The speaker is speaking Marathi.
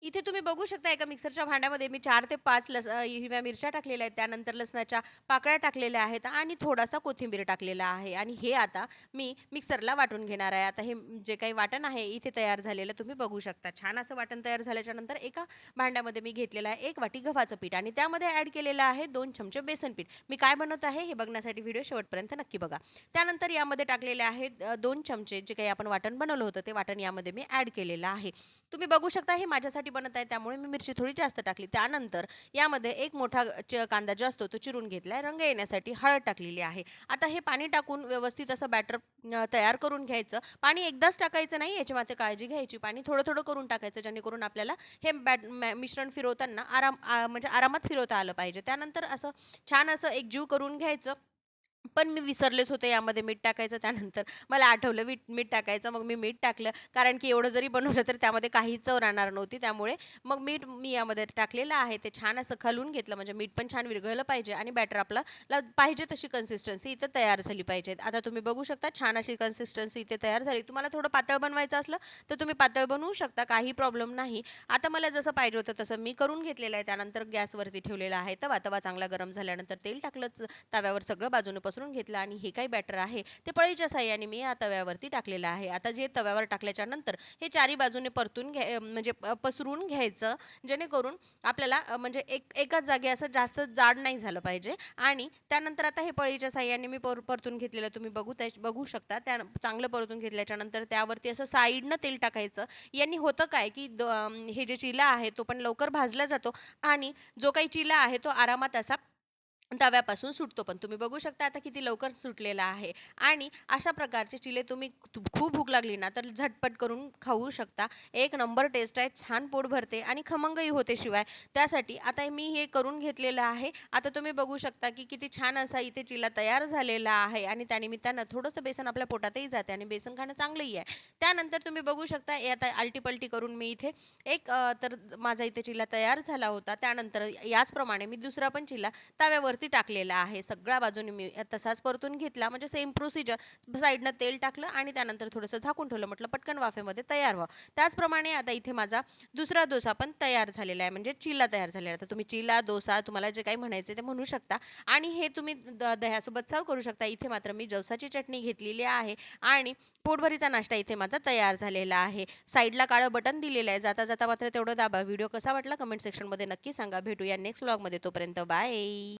इथे तुम्ही बघू शकता एका मिक्सरच्या भांड्यामध्ये मी 4 ते 5 हिरव्या मिरच्या टाकलेल्या आहेत. त्यानंतर लसणाच्या पाकळ्या टाकलेल्या आहेत आणि थोडासा कोथिंबीर टाकलेला आहे आणि हे आता मी मिक्सरला वाटून घेणार आहे. आता हे जे काही वाटण आहे इथे तयार झालेलं तुम्ही बघू शकता. छान असं वाटण तयार झाल्याच्या नंतर एका भांड्यामध्ये मी घेतलेलं आहे 1 वाटी गव्हाचं पीठ आणि त्यामध्ये ॲड केलेलं आहे 2 चमचे बेसन पीठ. मी काय बनवत आहे हे बघण्यासाठी व्हिडिओ शेवटपर्यंत नक्की बघा. त्यानंतर यामध्ये टाकलेले आहेत 2 चमचे जे काही आपण वाटण बनवलं होतं ते वाटण यामध्ये मी ॲड केलेलं आहे. तुम्ही बघू शकता हे माझ्यासाठी बनत आहे त्यामुळे मी मिरची थोडी जास्त टाकली. त्यानंतर यामध्ये एक मोठा कांदा जो असतो तो चिरून घेतलाय. रंग येण्यासाठी हळद टाकलेली आहे. आता हे पाणी टाकून व्यवस्थित असं बॅटर तयार करून घ्यायचं. पाणी एकदाच टाकायचं नाही याची मात्र काळजी घ्यायची. पाणी थोडं-थोडं करून टाकायचं जेणेकरून आपल्याला हे मिश्रण फिरवताना म्हणजे आरामात फिरवता आलं पाहिजे. त्यानंतर असं छान असं एकजीव करून घ्यायचं. पण मी विसरलेच होते यामध्ये मीठ टाकायचं. त्यानंतर मला आठवलं मीठ टाकायचं. मग मी मीठ टाकलं. कारण की एवढं जरी बनवलं तर त्यामध्ये काहीच चव राहणार नव्हती. त्यामुळे मग मीठ मी यामध्ये टाकलेलं आहे. ते छान असं खालून घेतलं म्हणजे मीठ पण छान विरघळलं पाहिजे आणि बॅटर आपल्याला पाहिजे तशी कन्सिस्टन्सी इथं तयार झाली पाहिजे. आता तुम्ही बघू शकता छान अशी कन्सिस्टन्सी इथे तयार झाली. तुम्हाला थोडं पातळ बनवायचं असलं तर तुम्ही पातळ बनवू शकता. काही प्रॉब्लेम नाही. आता मला जसं पाहिजे होतं तसं मी करून घेतलेलं आहे. त्यानंतर गॅसवरती ठेवलेला आहे तवा. तवा चांगला गरम झाल्यानंतर तेल टाकलं तव्यावर सगळं बाजूने पसरून घेतलं आणि हे काही बॅटर आहे ते पळीच्या साहाय्याने मी या तव्यावरती टाकलेलं आहे. आता जे तव्यावर टाकल्याच्या नंतर हे चारी बाजूने परतून म्हणजे पसरून घ्यायचं जेणेकरून आपल्याला म्हणजे एकाच जागी असं जास्त जाड नाही झालं पाहिजे आणि त्यानंतर आता हे पळीच्या साहाय्याने मी परतून घेतलेलं तुम्ही बघू शकता. त्या चांगलं परतून घेतल्याच्या नंतर त्यावरती असं साईडनं तेल टाकायचं. यांनी होतं काय की हे जे चिला आहे तो पण लवकर भाजला जातो आणि जो काही चिला आहे तो आरामात असा तव्यापासून सुटतो पण. तुम्ही बघू शकता आता किती लवकर सुटलेला आहे आणि अशा प्रकारचे चिले तुम्ही खूप भूक लागली ना तर झटपट करून खाऊ शकता. एक नंबर टेस्ट आहे. छान पोट भरते आणि खमंगही होते शिवाय. त्यासाठी आता मी हे करून घेतलेलं आहे. आता तुम्ही बघू शकता की किती छान असा इथे चिला तयार झालेला आहे आणि त्यानिमित्तानं थोडंसं बेसन आपल्या पोटातही जाते आणि बेसन खाणं चांगलंही आहे. त्यानंतर तुम्ही बघू शकता हे आता आलटी करून मी इथे तर माझा इथे चिला तयार झाला होता. त्यानंतर याचप्रमाणे मी दुसरा पण चिला तव्यावरती टाकलेला आहे. सगळ्या बाजूने मी तसाच परतून घेतला म्हणजे सेम प्रोसिजर. साईडनं तेल टाकलं आणि त्यानंतर थोडंसं झाकून ठेवलं. म्हटलं पटकन वाफेमध्ये तयार व्हावं. त्याचप्रमाणे आता इथे माझा दुसरा डोसा पण तयार झालेला आहे म्हणजे चिला तयार झालेला आहे. तर तुम्ही चिला, डोसा तुम्हाला जे काही म्हणायचं ते म्हणू शकता आणि हे तुम्ही दह्यासोबत सर्व्ह करू शकता. इथे मात्र मी जवसाची चटणी घेतलेली आहे आणि पोटभरीचा नाश्ता इथे माझा तयार झालेला आहे. साईडला काळं बटन दिलेलं आहे. जाता जाता मात्र तेवढं दाबा. व्हिडिओ कसा वाटला कमेंट सेक्शनमध्ये नक्की सांगा. भेटूया नेक्स्ट व्लॉगमध्ये. तोपर्यंत बाय.